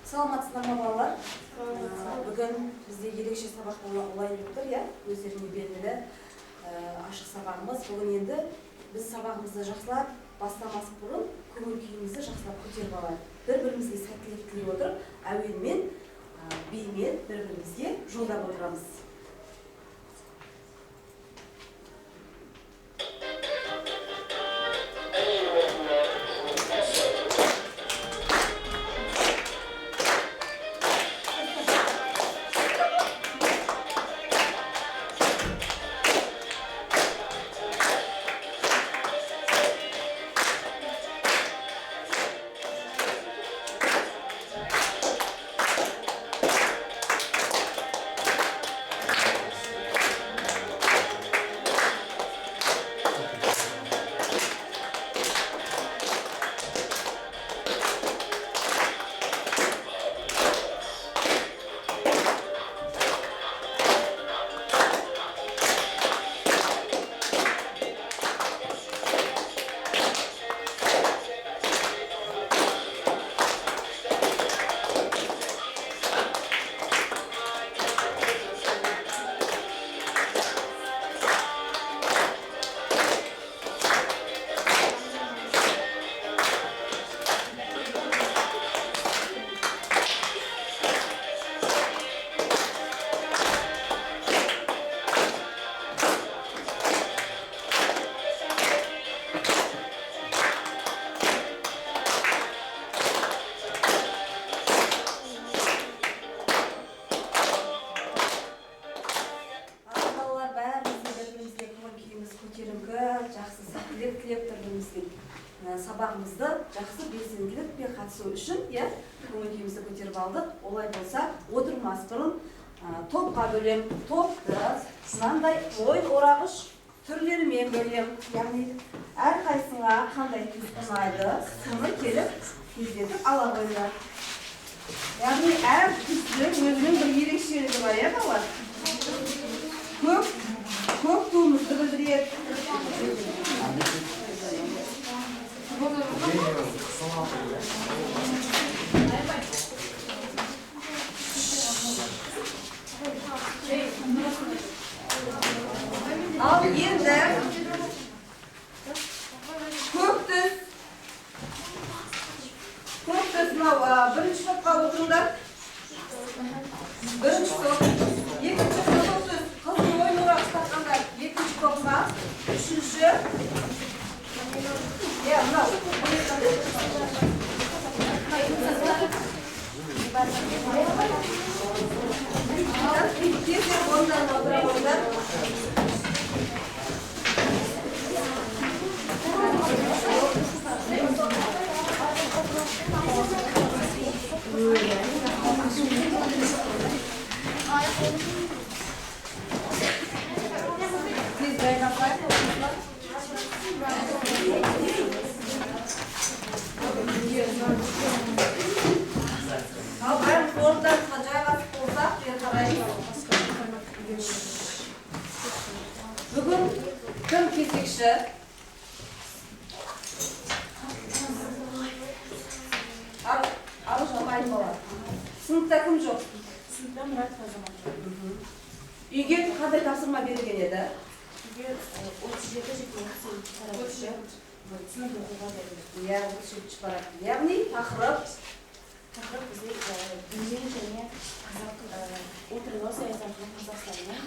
Саламатсыздар ма балалар? Бүгін бізде ерекше сабақ болайын деп тұр, өздеріне белгілі ашық сабағымыз. Бүгін енді біз сабағымызды жақсылап бастамас бұрын көңіл күйімізді жақсылап көтеріп алайық. Бір-бірімізге сәттілік тілеп отырып, әуенмен, бимен бір-бірімізге жолдап отырамыз. Сабағымызды жақсы белсенділікпен қатысу үшін, көңіл күйімізді көтеріп алдық. Олай болса, отырмас бұрын топқа бөлем, топты мынандай ойын орағыш түрлерімен бөлем. Яғни әрқайсыңа қандай түс ұнайды, соны келіп тездетіп ала қойыңдар. Яғни әр түстің өзінің бір ерекшелігі бар, балалар. Көк туымызды білдіреді. Ал енді көк түс мынау бірінші топқа отырыңдар. Бірінші топ, екінші топ түс қыздың ойын орақ ұстатқандар екінші топқа, үшінші бүгін кім кезекші? Аружан айтып. Сыныпта кім жоқ? Сыныпта Мұрат Азамат. Үйге қандай тапсырма берілген еді? Үйге 37 жеткен сынып оқуға берілді. 37 барады. Яғни тақырып бізде дүние және отырылау саясатының Қазақстанның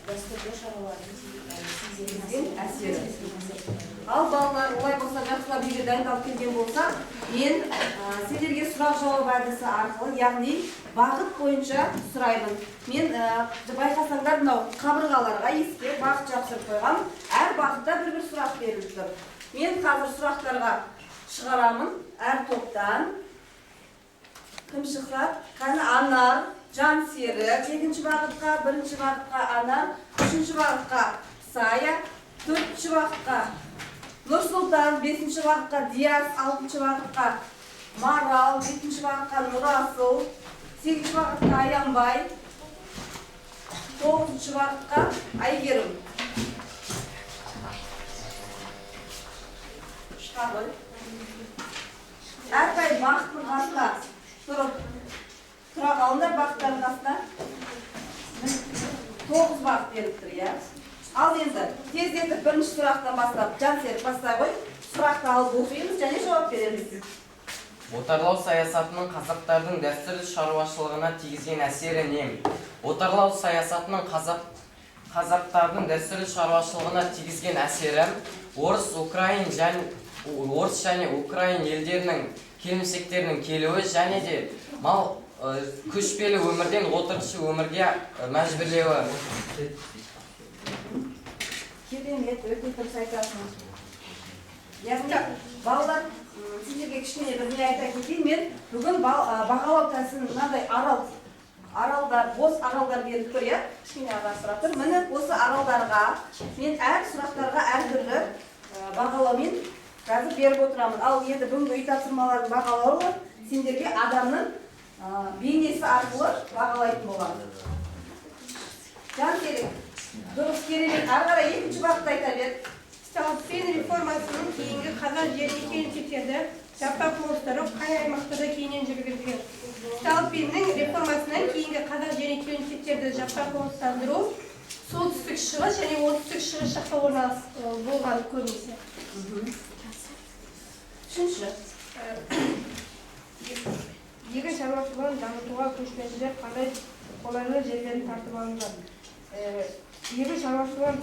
дәстүрлі шараларын тигізген әсері. Ал балалар, олай болса жақсылап үйге дайындалып келген болса, мен сендерге сұрақ-жауап әдісі арқылы, яғни бағыт бойынша сұраймын. Мен байқасаңдар, мынау қабырғаларға еске бағыт жапсырып қойғам. Әр бағытта бір-бір сұрақ беріліп тұр. Мен қазір сұрақтарға шығарамын әр топтан. Кім шықса, Анар, Жансерік, екінші бағытқа, бірінші бағытқа Анар, үшінші бағытқа Сая, төртінші бағытқа Нұрсұлтан, бесінші бағытқа Диас, алтыншы бағытқа Марал, жетінші бағытқа Нұрасыл, сегізінші бағытқа Аянбай, тоғызыншы бағытқа Айгерім. Әрқай бағыттың қасына Тұрып. Тұра қалыңдар бағыттардың қасына. 9 бағыт беріп тұр, иә. Ал енді тездетіп бірінші сұрақтан бастап, Жансерік бастай қой. Сұрақты алып оқимыз және жауап береміз. Отарлау саясатының қазақтардың дәстүрлі шаруашылығына тигізген әсері не? Отарлау саясатының қазақтардың дәстүрлі шаруашылығына тигізген әсері орыс және украин елдерінің келімсектерінің келуі және де мал көшпелі өмірден отырықшы өмірге мәжбүрлеуі. Керемет, өте дұрыс айтасың. Яғни, балалар, сіздерге кішкене бір не айта кетейін, мен бүгін бағалау тәсілін мынандай аралдар, бос аралдар беріп тұр, иә? Кішкене аға сұрап тұр. Міне осы аралдарға мен әр сұрақтарға әртүрлі бағалаумен қазір беріп отырамын. Ал енді бүгінгі үй тапсырмалардың бағалауы сендерге адамның бейнесі арқылы бағалайтын болады. Жансерік, дұрыс, керемет. Ары қарай екінші бағытты айта бер. Сталпен реформасының кейінгі қазақ жеріне келімсектерді жаппай қоныстыру қай аймақтарда кейіннен жүргізілген? Сталпеннің реформасынан кейінгі қазақ жеріне келімсектерді жаппай қоныстандыру солтүстік шығыс және оңтүстік шығыс жақта болған көбінесе. Үшінші. Егін шаруашылығын дамытуға көшпенділер қандай қолайлы жерлерін тартып алынған? Егін шаруашылығын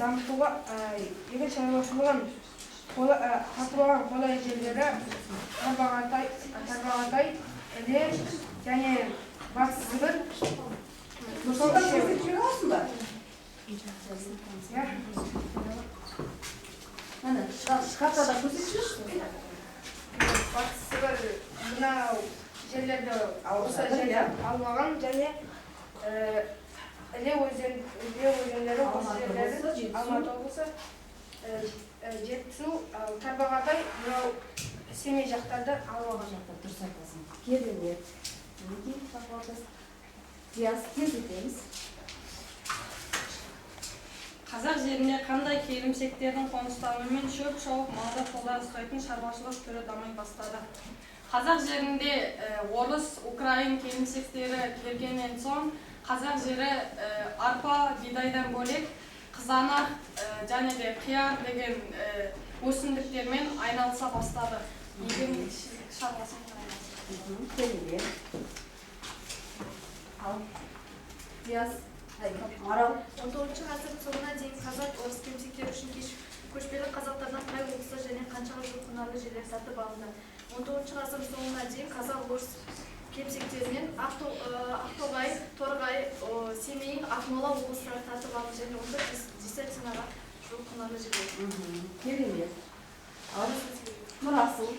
тартылған қолай жерлері Тарбағатай, Іле және Батыс Сібір. Сонда көрсетіп аласың ба? Міне, картада көрсетіп. Батыс Сібір мынау жерлерді осы жерде алған және Іле өзендері осы жерлерді Алматы облысы, Жетісу, Тарбағатай, мынау Семей жақтарды алған. Дұрыс айтасың. Керемет. Неге тақуатыз? Диас, тез етеміз. Қазақ жеріне қандай келімсектердің қоныстануымен шөп шауып малды қолда ұстайтын шаруашылық түрі дамай бастады? Қазақ жерінде орыс, украин келімсектері келгеннен соң қазақ жері арпа, бидайдан бөлек қызанақ және де қияр деген өсімдіктермен айналыса бастады. Егін шаруасын айналысады. Керемет. Ал Диас, Марал. 19 ғасырдың соңына дейін қазақ орыс келімсектері үшін көшпелі қазақтардан қай облыста және қаншаға жуық құнарлы жерлер сатып алынды? 19 ғасырдың соңына дейін қазақ орыс келімсектерінен Ақтоғай, Торғай, Семей, Ақмола облыстары тартып алынды және онда десятинаға жуық құнарлы жерлер. Керемет. Ал Нұрасыл.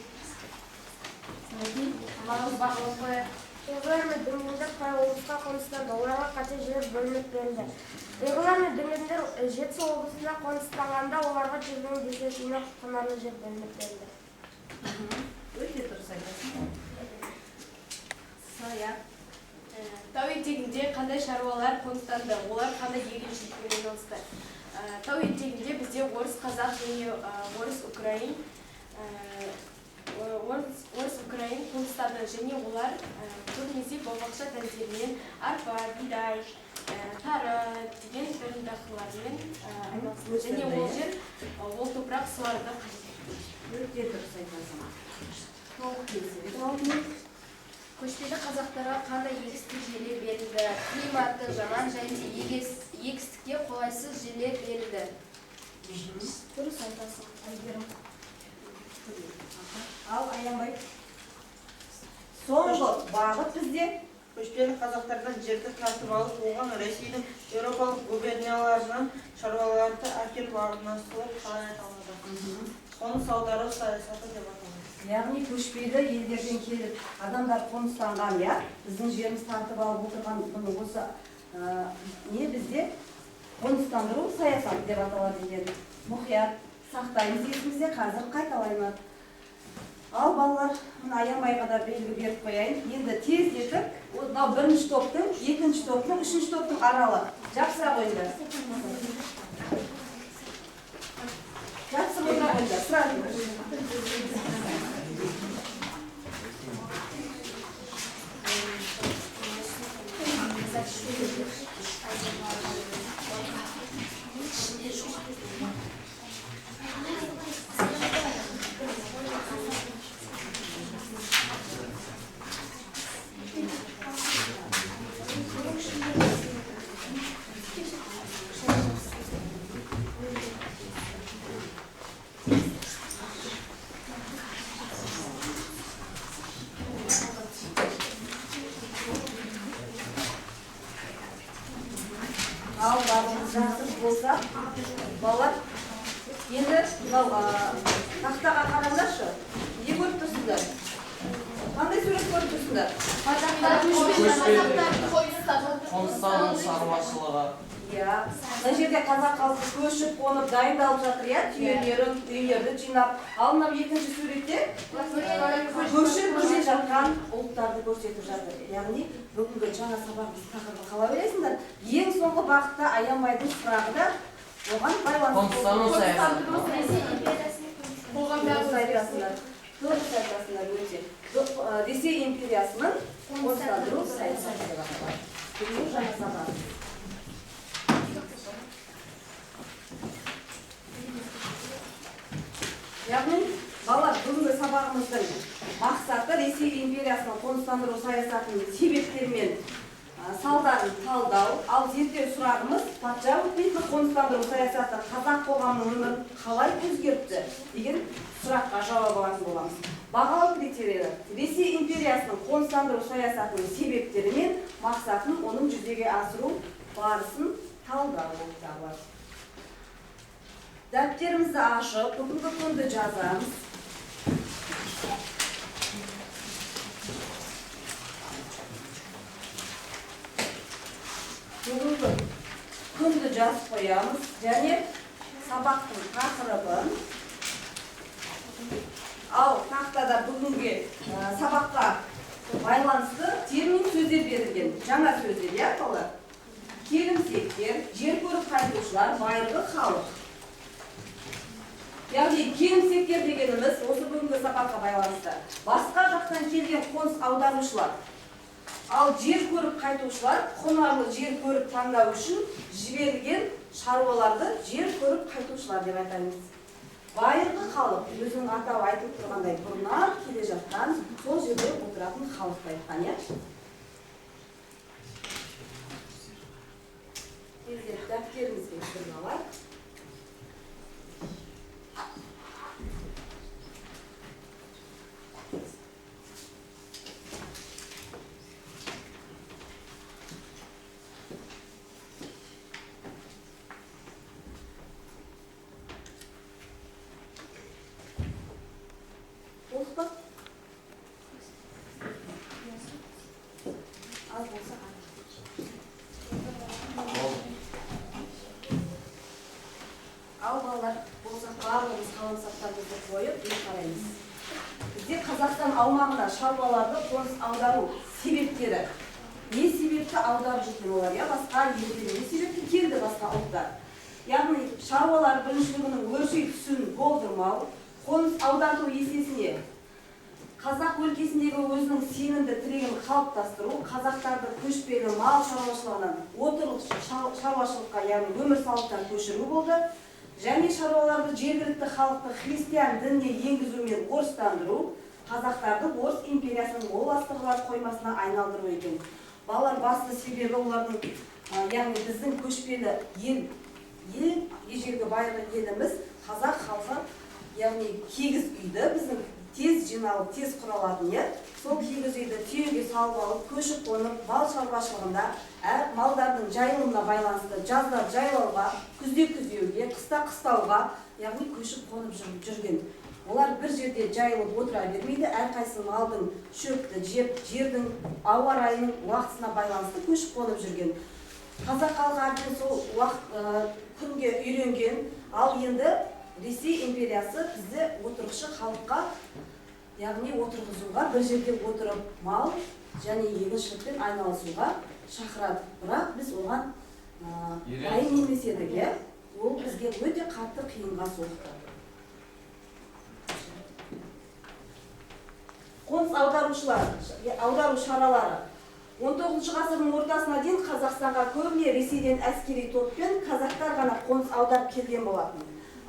Марал бағалап қояйық. Ұйғырлар мен дүнгендер қай облысқа қоныстанды? Оларға қанша жер бөлініп берілді? Ұйғырлар мен дүнгендер Жетісу облысында қоныстанғанда оларға жүздің десятина құнарлы жер бөлініп берілді. Өте дұрыс айтасың. Сая. Тау етегінде қандай шаруалар қоныстанды? Олар қандай егіншілікпен айналысты? Тау етегінде бізде орыс қазақ және орыс украин қоныстады және олар көбінесе бау-бақша дәндерімен арпа, бидай, тары деген дәнді дақылдармен айналысты. Және ол жер ол топырақ суаруды қажет етеді. Өте дұрыс айтасың. Көшпелі қазақтарға қандай егістік жерлер берілді? Климаты жаман және егістікке қолайсыз жерлер берілді. Дұрыс айтасың. Айгерім. Ал Аянбай. Соңғы бағыт бізде көшпелі қазақтардан жерді тартып алып, оған Ресейдің еуропалық губернияларынан шаруаларды әкеліп араластырып қалай аталады? Қоныс аудару саясаты деп аталады. яғни көшпелі елдерден келіп адамдар қоныстанған, иә, біздің жеріміз тартып алып отырған осы не бізде қоныстандыру саясаты деп аталады деген. Мұқият сақтаймыз есімізде, қазір қайталаймыз. Ал балалар, Аянбайға да белгі беріп қояйын. Енді тездетіп, мынау бірінші топтың, екінші топтың, үшінші топтың аралы. Жақсырақ ойында. Жақсы ойында ойында. Сразу. болса, балалар, енді тақтаға қараңдаршы. Не көріп тұрсыңдар? Қандай сурет көріп тұрсыңдар? Қоныстану шаруашылығы. Иә, мына жерде қазақ халқы көшіп қонып дайындалып жатыр, иә, түйелерін, үйлерді жинап. Ал мынау екінші суретте көшіп келе жатқан ұлттарды көрсетіп жатыр. Яғни бүгінгі жаңа сабағымыз тақырыбы қалай ойлайсыңдар? Ең соңғы бағытта Аянбайдың сұрағы да оған байланысты. Қоныстану саясаты. Дұрыс айтасыңдар өте. Ресей империясының қоныстандыру саясаты деп аталады. Бүгінгі жаңа сабағымыз. Яғни, балалар, бүгінгі сабағымыздың мақсаты Ресей империясының қоныстандыру саясатының себептері мен салдарын талдау, ал зерттеу сұрағымыз патша өкіметінің қоныстандыру саясаты қазақ қоғамының өмірін қалай өзгертті деген сұраққа жауап алатын боламыз. Бағалау критерийлері Ресей империясының қоныстандыру саясатының себептері мен мақсатын оның жүзеге асыру барысын талдау болып табылады. Дәптерімізді ашып, бүгінгі күнді жазамыз. Бүгінгі күнді жазып қоямыз, және сабақтың тақырыбын. Ал тақтада бүгінгі сабаққа байланысты термин сөздер берілген. Жаңа сөздер, иә, балалар? Келімсектер, жер көріп қайтушылар, байырғы халық. Яғни келімсектер дегеніміз осы бүгінгі сабаққа байланысты. Басқа жақтан келген қоныс аударушылар. Ал жер көріп қайтушылар, құнарлы жер көріп таңдау үшін жіберілген шаруаларды жер көріп қайтушылар деп айтамыз. Байырғы халық, өзінің атау айтып тұрғандай бұрыннан келе жатқан, сол жерде отыратын халықты айтқан, иә? Енді дәптерімізге түсіріп алайық. Ал балалар, болсақ барлығымыз қаламсаптарымызды қойып, ел қараймыз. Бізде Қазақстан аумағына шаруаларды қоныс аудару себептері. Не себепті аударып жүрген олар, я басқа елдерге не себепті келді басқа ұлттар. Яғни шаруалар біріншілігінің өрши түсуін болдырмау, қоныс аударту есесіне қазақ өлкесіндегі өзінің сенімді тірегін қалыптастыру, қазақтарды көшпелі мал шаруашылығынан отырықшы шаруашылыққа, яғни өмір салттан көшіру болды. Және шаруаларды жергілікті халықты христиан дініне енгізумен орыстандыру, қазақтарды Орыс империясының ол астығылар қоймасына айналдыру екен. Балалар басты себебі олардың, яғни біздің көшпелі ежелгі байырғы еліміз қазақ халқы, яғни кегіз үйді біздің тез жиналып, тез құралатын, сол кегіз үйді түйеге салып алып, көшіп қонып, мал шаруашылығында малдардың жайылымына байланысты жазда жайлауға, күзде күзеуге, қыста қыстауға, яғни көшіп қонып жүрген. Олар бір жерде жайылып отыра бермейді, әрқайсы малдың шөпті жеп, жердің ауа райының уақытысына байланысты көшіп қонып жүрген. Қазақ халқы әбден сол күнге үйренген, ал енді Ресей империясы бізді отырықшы халыққа, яғни отырғызуға, бір жерде отырып мал және егіншілікпен айналысуға шақырады. Бірақ біз оған дайын емес едік, ол бізге өте қатты қиынға соқты. Қоныс аудару шаралары 19 ғасырдың ортасына дейін Қазақстанға көбіне Ресейден әскери топпен қазақтар ғана қоныс аударып келген болатын.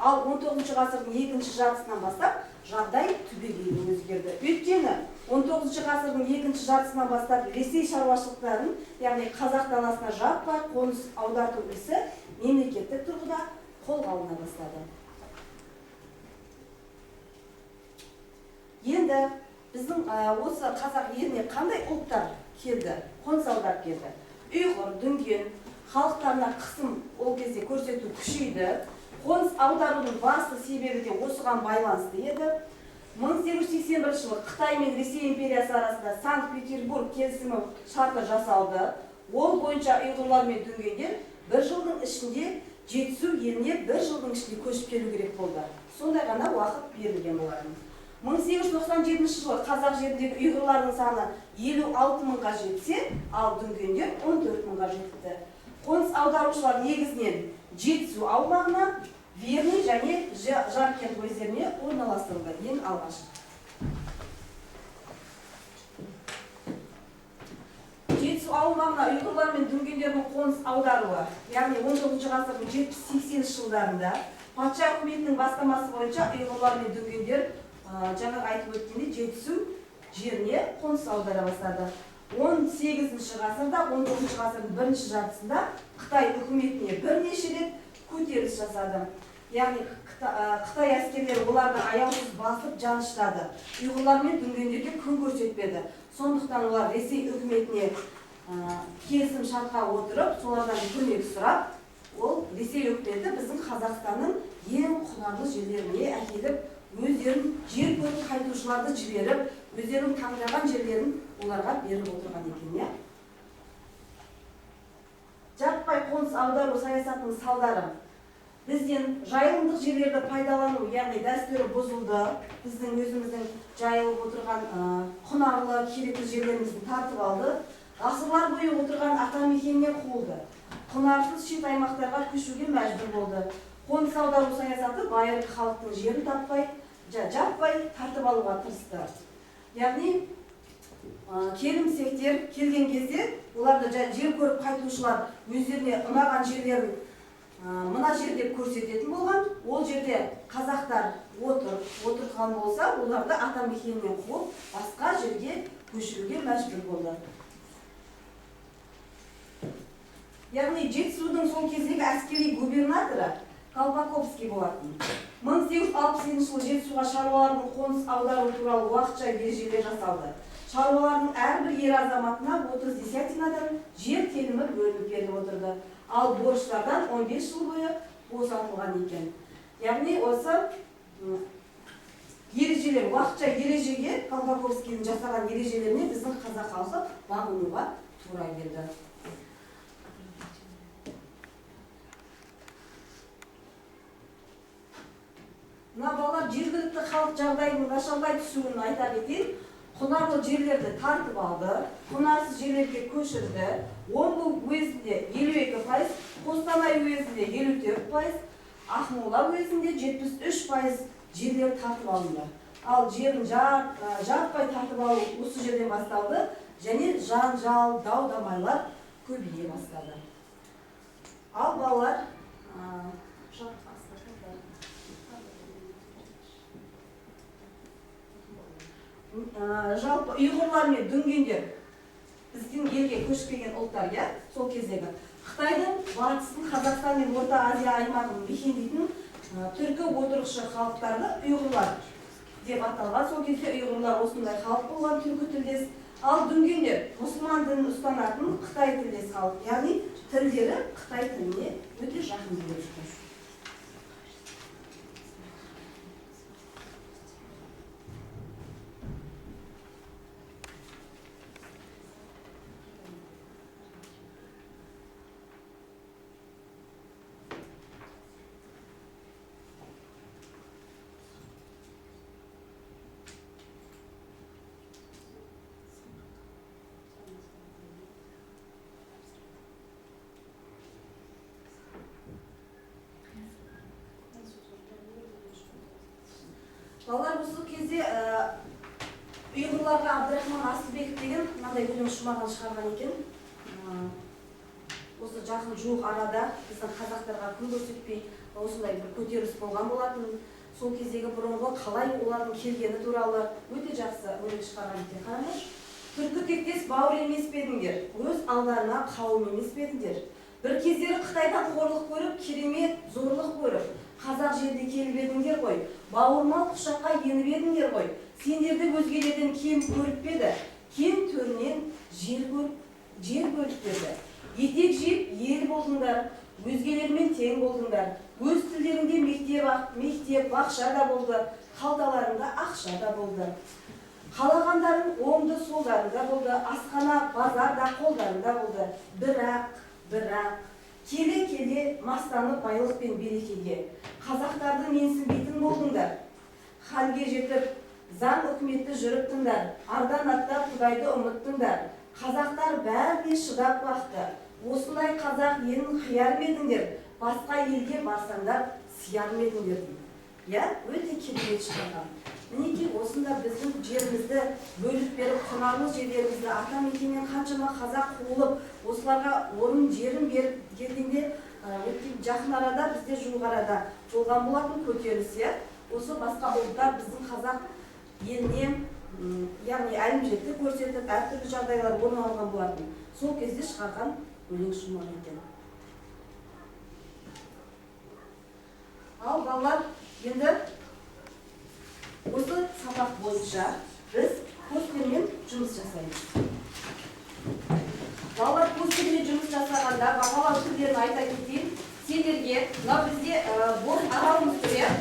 Ал 19 ғасырдың екінші жартысынан бастап жағдай түбегейлі өзгерді. Өйткені 19 ғасырдың екінші жартысынан бастап Ресей шаруашылықтарын, яғни қазақ даласына жаппай қоныс аударту ісі мемлекеттік тұрғыда қолға алына бастады. Енді біздің осы қазақ еліне қандай ұлттар келді, қоныс аударып келді? Ұйғыр, дүнген, халықтарына қысым ол кезде көрсету күшейді. Қоныс аударудың басты себебі де осыған байланысты еді. 1881 жылы Қытай мен Ресей империясы арасында Санкт-Петербург келісімі шарты жасалды. Ол бойынша ұйғырлар мен дүнгендер бір жылдың ішінде Жетісу еліне бір жылдың ішінде көшіп келу керек болды. Сондай ғана уақыт берілген болатын. 1897 жылы қазақ жеріндегі ұйғырлардың саны 56 мыңға жетсе, ал дүнгендер 14 мыңға жетті. Қоныс аударушылар негізінен Жетісу аумағына, Верный және Жаркент уездеріне орналастырылды ең алғаш. Жетісу аумағына ұйғырлар мен дүнгендердің қоныс аударуы, яғни 19 ғасырдың 70-80 жылдарында патша үкіметінің бастамасы бойынша ұйғырлар мен дүнгендер жаңа айтып өткендей Жетісу жеріне қоныс аудара бастады. 18 ғасырда, 19 ғасырдың бірінші жартысында Қытай үкіметіне бірнеше рет көтеріліс жасады. Яғни Қытай әскерлері оларды аяусыз басып жаныштады. Ұйғырлар мен дүнгендерге күн көрсетпеді. Сондықтан олар Ресей үкіметіне келісім шартқа отырып, солардан көмек сұрап, ол Ресей үкіметі біздің Қазақстанның ең құнарлы жерлеріне әкеліп, өздерін жер көріп қайтушыларды жіберіп, өздерінің таңдаған жерлерін оларға беріп отырған екен. Жаппай қоныс аудару саясатының салдары. Бізден жайылымдық жерлерді пайдалану, яғни дәстүрі бұзылды. Біздің өзіміздің жайылып отырған құнарлы, керекті жерлерімізді тартып алды. Ғасырлар бойы отырған атамекеннен қуылды. Құнарсыз шет аймақтарға көшуге мәжбүр болды. Қоныс аудару саясаты байырғы халықтың жерін таппай, жаппай тартып алуға тырысты. Яғни келімсектер келген кезде оларды жер көріп қайтушылар өздеріне ұнаған жерлерін мына жер деп көрсететін болған. Ол жерде қазақтар отырған болса, оларды атамекенінен қуып, басқа жерге көшіруге мәжбүр болды. Яғни Жетісудың сол кездегі әскери губернаторы Колпаковский болатын. 1867 жылы Жетісуға шаруалардың қоныс аудару туралы уақытша ережелер жасалды. Шаруалардың әрбір ер азаматына 30 десятинадан жер телімі бөлініп беріліп отырды. Ал борыштардан 15 жыл бойы босатылған екен. Яғни осы ережелер, уақытша ережеге, Колпаковскийдің жасаған ережелеріне біздің қазақ халқы бағынуға тура келді. Мына балалар жергілікті халық жағдайының нашарлай түсуін айта кетейін. Құнарлы жерлерді тартып алды, құнарсыз жерлерге көшірді. Омбы уезінде 52%, Қостанай уезінде 54%, Ақмола уезінде 73% жерлер тартып алынды. Ал жерін жаппай тартып алу осы жерден басталды, және жанжал, дау-дамайлар көбейе бастады. Ал балалар жалпы ұйғырлар мен дүнгендер біздің елге көшіп келген ұлттар, сол кездегі Қытайдың батысын, Қазақстан мен Орта Азия аймағын мекендейтін түркі отырықшы халықтарды ұйғырлар деп аталған. Сол кезде ұйғырлар осындай халық болған, түркі тілдес. Ал дүнгендер мұсылман дінін ұстанатын Қытай тілдес халық, яғни тілдері Қытай тіліне өте жақын келеді. Балалар осы кезде ұйғырларға Абдрахман Асылбеков деген мынандай өлең шумағын шығарған екен. Осы жақын жуық арада біздің қазақтарға күн көрсетпей осындай бір көтеріліс болған болатын. Сол кездегі бұрынғы қалай олардың келгені туралы өте жақсы өлең шығарған екен. Қараңыз, түркі тектес бауыр емес пе едіңдер, өз алдарына қауым емес пе едіңдер. Бір кездері Қытайдан қорлық көріп, керемет зорлық көріп, қазақ жеріне келіп едіңдер ғой, бауырмал құшаққа еніп едіңдер ғой. Сендерді өзгелерден кем көріп еді, кем төрінен жер көріп жер бөліп берді. Етек жеп ел болдыңдар, өзгелермен тең болдыңдар. Өз тілдерінде мектеп, бақша да болды, қалталарында ақша да болды. Қалағандарын оңды солдарында болды, асхана, базар да қолдарында болды. Бірақ, келе мастанып байлық пен берекеге. Қазақтарды менсінбейтін болдыңдар. Халге жетіп, заң үкіметті жүріптіңдер, ардан аттап Құдайды ұмыттыңдар. Қазақтар бәріне шыдап бақты. Осындай қазақ елін қияр медіңдер, басқа елге барсаңдар сияр медіңдер дейді. Өте керемет шығарған. Мінекей осында біздің жерімізді бөліп беріп, құнарлы жерлерімізді ата мекеннен қаншама қазақ қуылып, осыларға орын жерін беріп келгенде жақын арада бізде жуық арада болған болатын көтеріліс. Осы басқа ұлттар біздің қазақ еліне, яғни әлімжетті көрсетіп, әртүрлі жағдайлар орын алған болатын. Сол кезде шығарған өлең шумақ екен. Ал балалар, енді осы сабақ бойынша біз постермен жұмыс жасаймыз. Балалар постермен жұмыс жасағанда бағалау түрлерін айта кетейін. Сендерге мына бізде бос аралымыз тұр,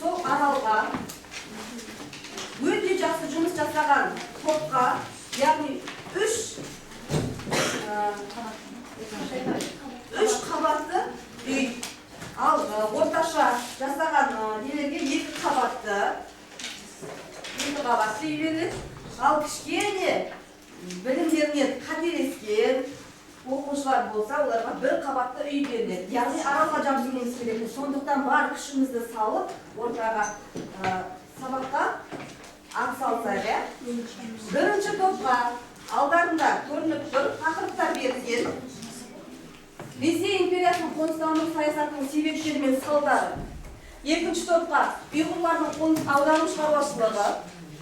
сол аралға өте жақсы жұмыс жасаған топқа, яғни үш қабатты үй, ал орташа жасаған нелерге 2 қабатты үй беріледі. Ал кішкене білімдерінен қателескен оқушылар болса, оларға 1 қабатты үй беріледі. Яғни аралға жабысуымыз керек. Сондықтан бар күшімізді салып, ортаға сабаққа атсалсақ. Бірінші топқа алдарында көрініп тұр, тақырыптар берілген. Ресей империясының қоныстану саясатының себептері мен салдары. Екінші топқа ұйғырлардың қоныс аудару шаруашылығы.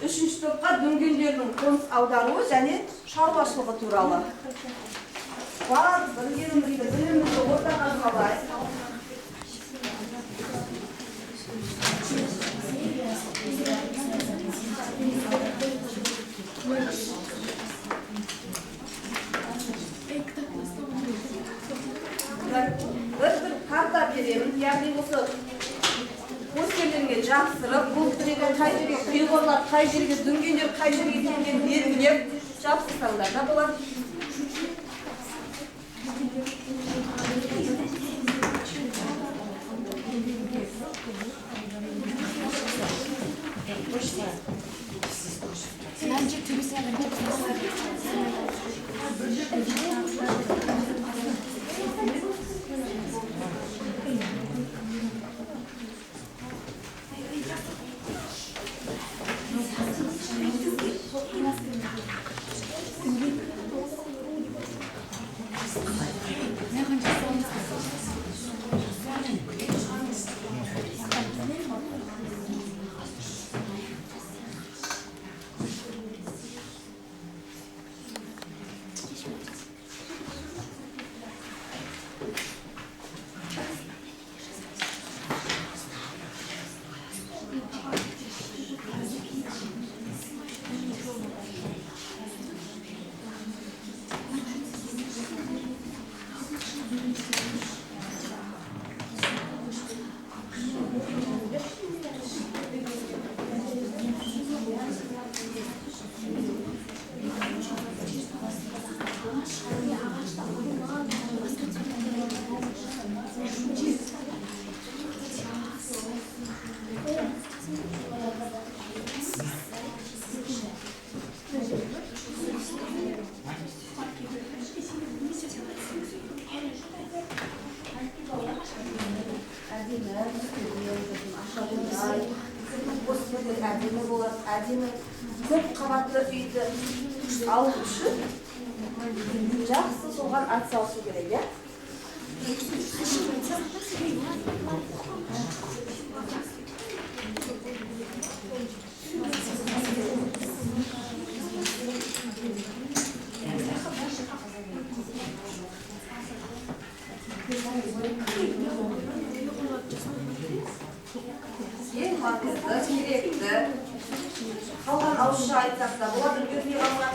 Үшінші топқа дүнгендердің қоныс аударуы және шаруашылығы туралы. Бар білімімізді ортаға салайық. Bir karta verelim, яғни осы постерлерге жапсырып, бұл тіреген қай жерге, ұйғырлар қай жерге, дүнгендер қай жерге келген белгілеп жапсырсаңдар да болады. Әдемі болады, әдемі көп қабатты үйді алу үшін жақсы соған атсалысу керек, иә? Ең маңызды, керекті, қалған ауызша айтсақ та болады, үлгермей қалған.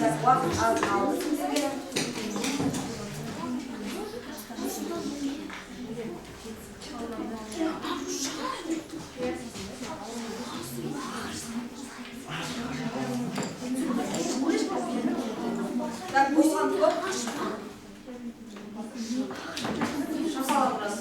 Uақыт аз қалды сіздерге. Так, болған топ. Шапалаңыз.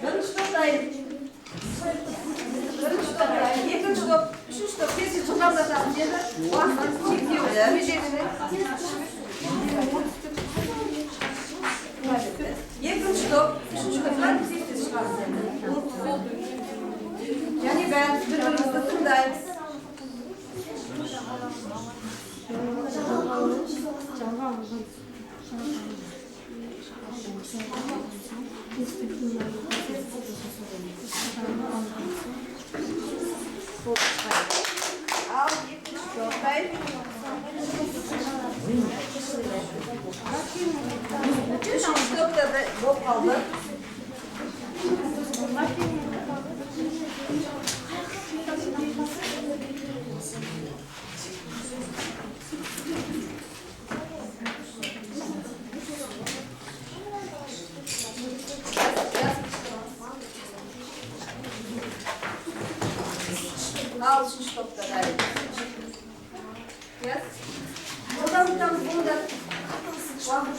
Бірінші топ дайын. Бірінші топ дайын. Екінші топ, үшінші топ. Тез жылдамдатамыз енді. Уақыт шектеулі. Екінші топ, үшінші топтан тез шығамыз енді. Және бәріміз бір-бірімізді тыңдаймыз. Al, екінші топ дайын. Үшінші топта да болып қалды. Al, üçüncü topta dayın. Yaz. Buradan bunu da. Uaqıt.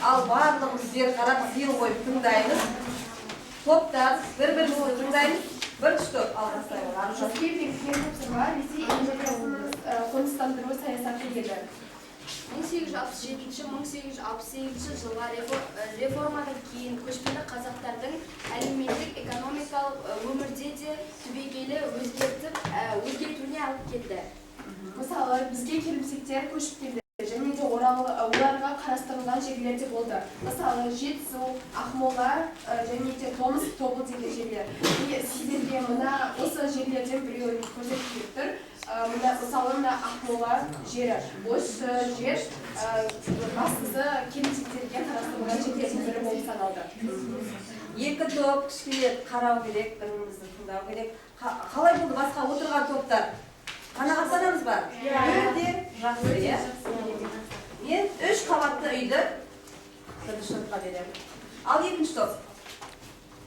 Al, барлығымыз жер қарап зил қойып тыңдаймыз. Топтар бір-бірімізді тыңдаймыз. Бірінші топ ал бастаймыз. Ресей инженерлерінің қоныстандыру саясаты еді. 1867-1868 жылға реформадан кейін көшпелі қазақтардың әлеуметтік-экономикалық өмірде де түбегейлі өзгертуіне алып келді. Мысалы, бізге келімсектер көшіп келді және де оларға қарастырылған жерлер де болды. Мысалы, Жетісу, Ақмола және де Томыс тобыл деген жерлер. Сіздерге мына осы жерлерден біреуін көрсетіп тұр. Мысалы, Ақмола жері. Осы жер бастысы келімсектерге қарастырылған жерлердің бірі болып саналды. Екі топ кішкене қарау керек, бірімізді тыңдау керек. Қалай болды басқа отырған топтар? Қанағаттанамыз ба? Өте жақсы, иә? Мен 3 қабатты үйді бірінші топқа беремін. Ал екінші топ.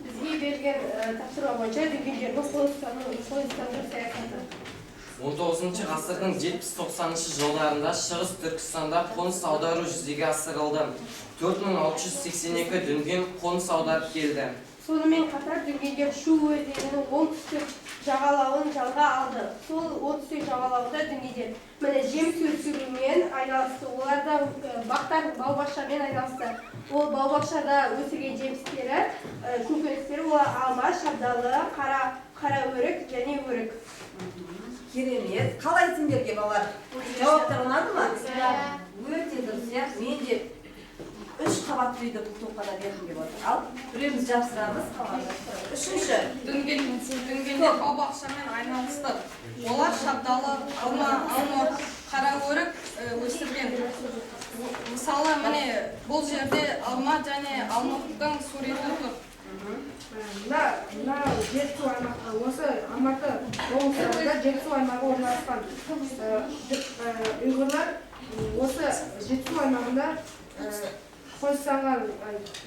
Бізге берген тапсырма бойынша дүнгендердің қоныстандыру саясаты. 19 ғасырдың 70-90 жылдарында Шығыс Түркістанда қоныс аудару жүзеге асырылды. 4682 дүнген қоныс аударып келді. Сонымен қатар дүнгендер Шу өзенінің оңтүстік жағалауын жалға алды. Сол оңтүстік жағалауда дүнгендер міне жем өсірумен айналысты. Олар да бау-бақшамен айналысты. Ол бау-бақшада өсірген жемістері, көкөністері олар алма, шабдалы, қара өрік және өрік. Керемет. Қалай сендерге балалар? Жауаптар ұнады ма? Өте дұрыс, иә. Мен де 3 қабатты үйді бұл топқа да бердім деп отыр. Ал Біреуміз жапсырамыз. Үшінші. Дүнгенде бау-бақшамен айналысты. Олар шабдалы, алма, алмұрт, қара өрік өсірген. Мысалы, міне бұл жерде алма және алмұрттың суреті тұр. Мына жетісу аймағы, осы Алматы облысында жетісу аймағы орналасқан. Ұйғырлар осы жетісу аймағында қоныстанған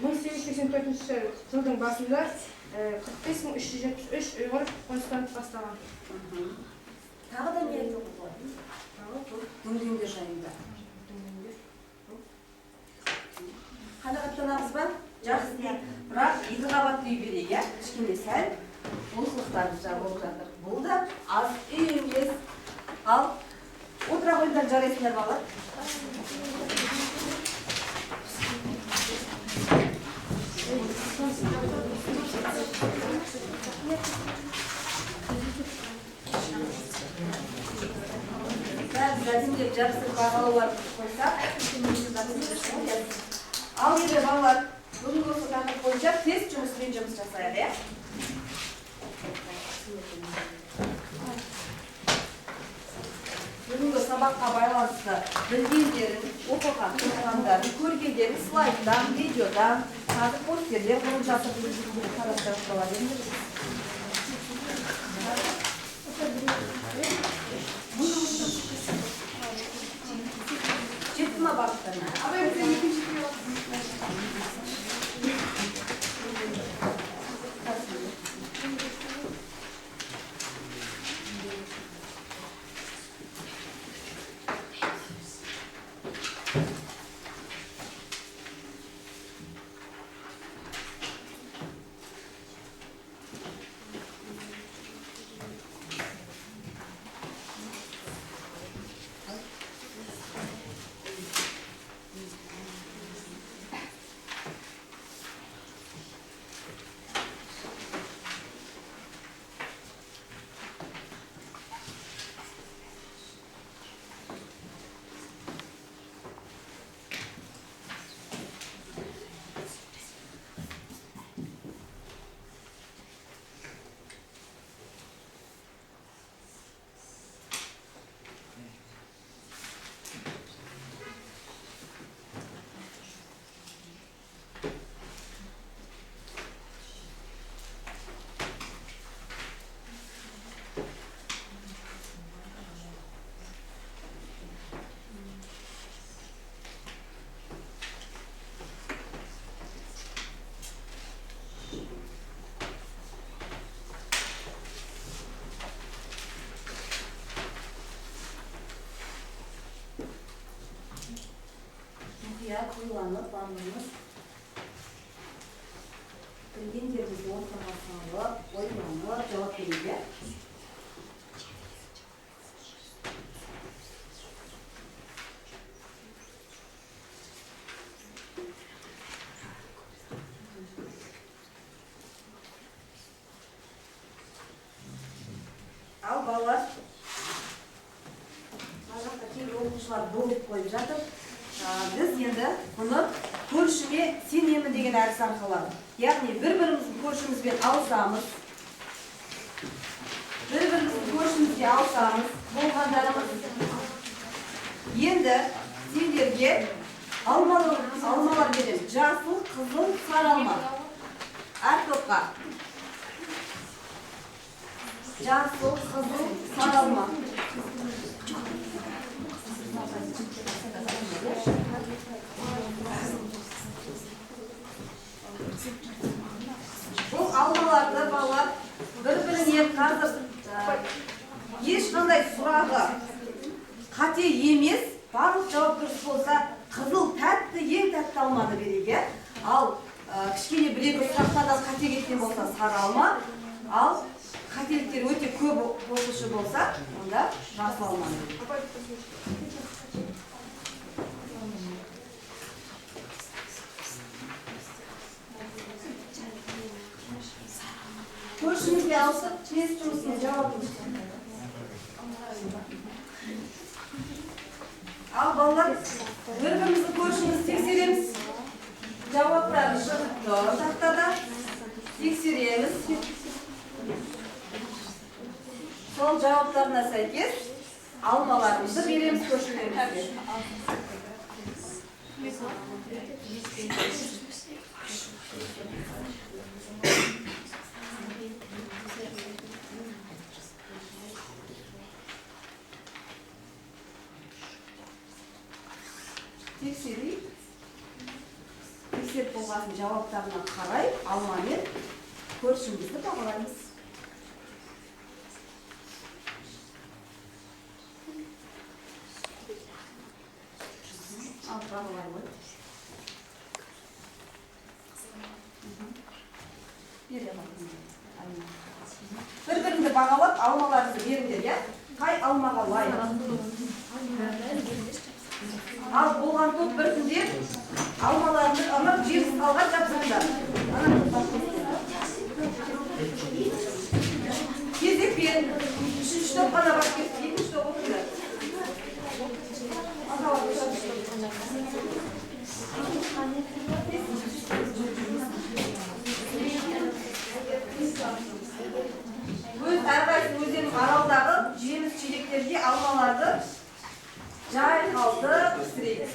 1884 жылдың басында 45.373 ұйғыр қоныстанып бастаған. Тағы да не айтылды ғой? Дүнгендер жайында. Қанағаттанамыз ба? Жақсы. Бірақ екі қабатты үй берейік, иә? Кішкене сәл олқылықтарымыз болып жатыр. Бұл да аз үй емес. Ал отыра қойыңдар жарайсыңдар балалар. Әдімдеп жабысып бағалаулар қойсақ, ал енді балалар, бүгінгі осы тақырып бойынша тест жұмыспен жұмыс жасайық, иә? Бүгінгі сабаққа байланысты білгендерін, оқыған, оқығандарын, көргендерін слайдтан, видеодан, қазір посттерлер болып жатыр, қарастырып болады. Жетті ма бағыттарына? Kuyulanıp, anlamız. Bilgilerimizi ortama sağlayıp, oylanıp, cevap vereceğiz. Al ballar. Bazı kendi okuşlar bulup koyup жатыр. Біз енді бұны көршіме сенемін деген әдіс арқылы. Яғни бір-біріміздің көршімізбен алысамыз. Бір-біріміздің көршімізге алысамыз. Болғандарымыз. Енді сендерге алмалар беремін. Жасыл, қызыл, сары алма. Әр топқа. Жасыл, қызыл, сары алма. Бұл алмаларды балалар бір-біріне қазір ешқандай сұрағы қате емес, барлық жауап дұрыс болса, қызыл тәтті, ең тәтті алманы берейік. Ал кішкене бір-екі сұрақтардан қате кеткен болса, сары алма, ал қателіктер өте көп болушы болса, онда жасыл алманы берейік. Көршімізге алысып, тест жұмысына жауап берейік. Ал балалар, бір-бірімізді көршімізді тексереміз. Жауаптары шығыпты тақтада. Тексереміз. Сол жауаптарына сәйкес алмаларымызды береміз көршілерімізге. Тексерейік. Тексеріп болған жауаптарына қарай алмамен көршімізді бағалаймыз. Ал бағалаймыз. Bir-біріңді бағалап, алмаларыңызды беріңдер, я? Қай алмаға лайық? Ал болған топ біртіндеп алмаларыңды анап жерсіз қалған жапсыңдар. Кезекпен үшінші топ қана бар кетті, екінші топ отырды. Әрқайсысы өзенің аралдағы жеміс жидектерге алмаларды жай қалды пісірейік.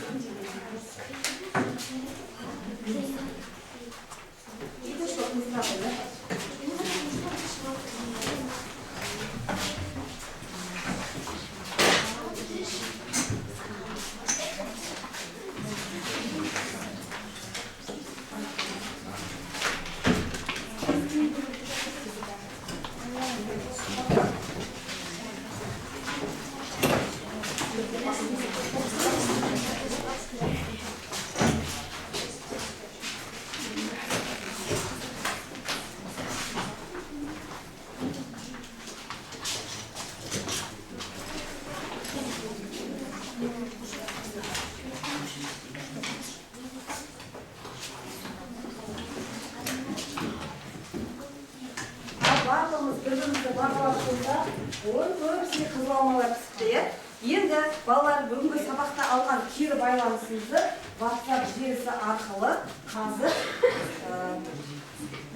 Барлығымыз бір-бірімізді бағалап қойсақ, көбісіне қызыл алмалар пісіпті, иә? Енді балалар бүгінгі сабақта алған кері байланысымызды WhatsApp желісі арқылы қазір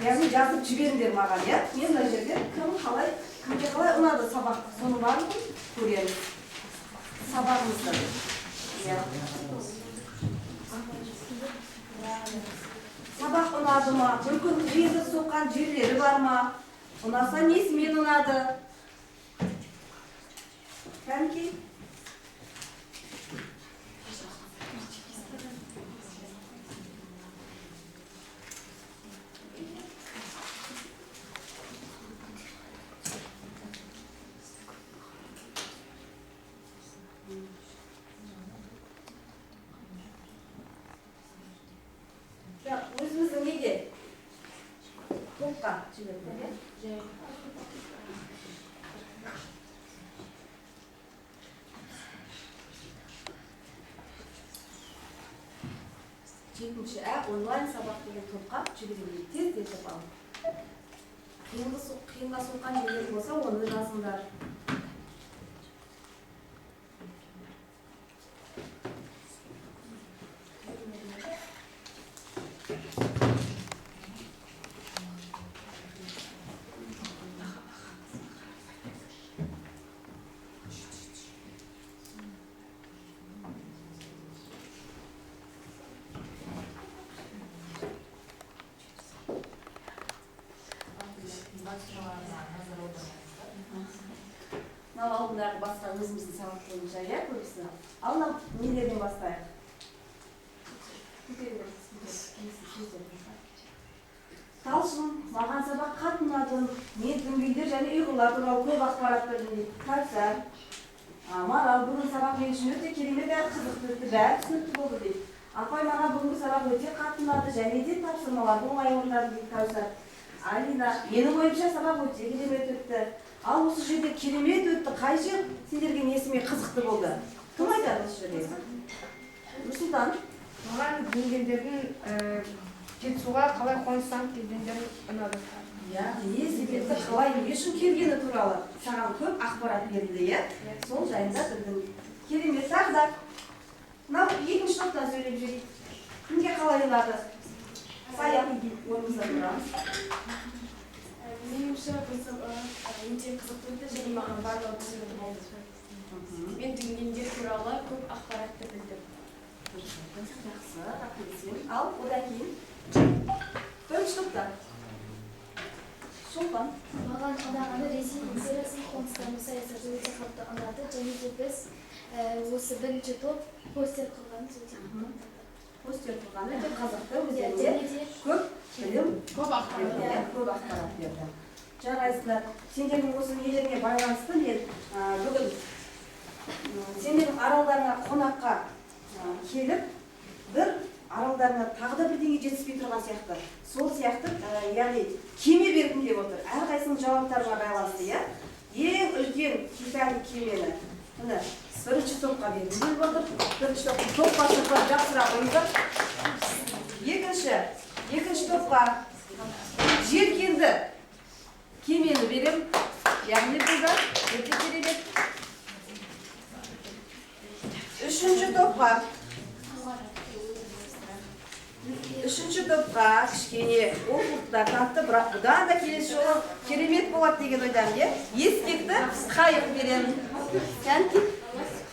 яғни жазып жіберіңдер маған, иә? Мен мына жерде кімге қалай ұнады сабақ, соны барын көреміз. Сабағымызды. Сабақ ұнады ма? Мүмкін қиындық соққан жерлері бар ма? Ұнаса несімен ұнады? Кәнекей? Өзіміздің неге? Топқа жіберді, иә? Жетінші онлайн сабақ деген топқа жіберіңдер, тез алып. Қиынға соққан жерлер болса, оны жазыңдар. Мынау алдындағы басқа өзіміздің сабақ бойынша, иә, көбісі. Ал мынау нелерден бастайық? Талшын, маған сабақ қатты ұнады. Мен дүнгендер және ұйғырлар туралы көп ақпарат бердім дейді. Кәусар, Марал, бүгін сабақ мен үшін өте керемет әрі қызықты өтті, бәрі түсінікті болды дейді. Апай, маған бүгінгі сабақ өте қатты ұнады және де тапсырмаларды оңай орындады дейді Кәусар. Алина, менің ойымша сабақ өте керемет өтті. Ал осы жерде керемет өтті, қай жер сендерге несіме қызықты болды? Кім айтады осы жерде? Нұрсұлтан? Маған дүнгендердің Жетісуға қалай қоныстанып келгендері ұнады. Иә, не себепті қалай не үшін келгені туралы саған көп ақпарат берілді, иә? Сол жайында білдің. Керемет, тағы да. Мынау екінші топтан сөйлеп жүрейік. Кімге қалай ұнады? Саян ойымызда тұрамыз. Меніңше қызық өте қызықты өтті және маған барлығы түсінікті болды. Мен дүнгендер туралы көп ақпаратты білдім. Жақсы, рахмет сен. Ал, одан кейін бірінші топта. Шолпан. Маған ұнағаны Ресей империясының қоныстану саясаты өте қатты ұнады және де біз осы бірінші топ постер қылғанымыз өте қатты. Постер қылғаны өте қызықты, өздеріне көп білім, көп ақпарат берді. Жарайсыздар, сендердің осы нелеріңе байланысты мен бүгін сендердің аралдарыңа қонаққа келіп, бір аралдарына тағы да бірдеңе жетіспей тұрған сияқты. Сол сияқты, яғни кеме бергім деп отыр. Әрқайсының жауаптарына байланысты, иә? Ең үлкен Титаник кемені бірінші топқа бергім келіп отыр. Бірінші топқа шықпа жақсырақ ойыңдар. Екінші топқа желкенді кемені берем. Яғни бұлда өте керемет. Үшінші топқа кішкене оқулықтар тапты, бірақ бұдан да келесі жолы керемет болады деген ойдамын, иә? Ескекті қайық берем. Кәнті.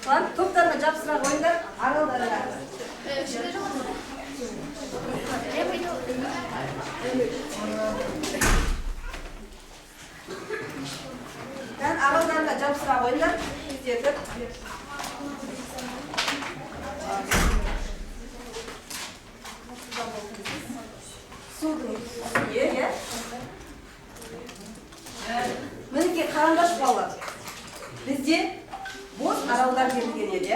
Топтарға жапсырақ ойындар, аралдарына. Аралдарына жапсырақ ойындар, істетіп. Судың үстіне, мінекей қарандаш балалар. Бізде бос аралдар берілген еді.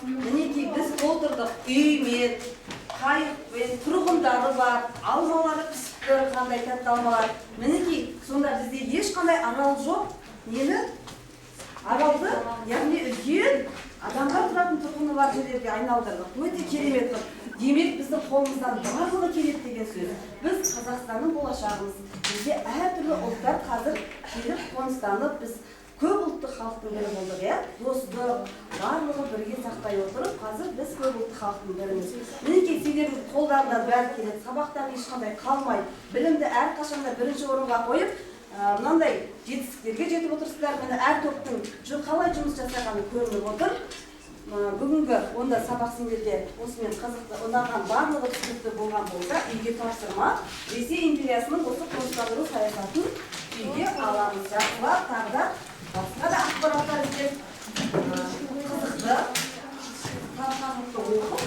Мінекей біз толтырдық үймен, қайықпен, тұрғындары бар, алмалары пісіп тұр, қандай тәтті алмалар. Мінекей сонда бізде ешқандай арал жоқ. Нені? Аралды, яғни үлкен адамдар тұратын тұрғыны бар жерлерге айналдырдық. Өте керемет қып. Демек біздің қолымыздан барлығы келеді деген сөз. Біз Қазақстанның болашағымыз. Бізде әртүрлі ұлттар қазір келіп қоныстанып, біз көп ұлтты халықтың бірі болдық, иә? Достық, барлығы бірге сақтай отырып, қазір біз көп ұлтты халықтың біріміз. Мінекей сендердің қолдарынан бәрі келеді, сабақтан ешқандай қалмай, білімді әрқашанда бірінші орынға қойып, мынандай жетістіктерге жетіп отырсыздар. Міне әр топтың қалай жұмыс жасағаны көрініп отыр. Бүгінгі онда сабақ сендерге осымен қызықты, ұнаған барлығы түсінікті болған болса, үйге тапсырма. Ресей империясының осы қоныстандыру саясатын үйге аламыз. Жақсылап, тағы да басқа да ақпараттар іздеп қызықты оқып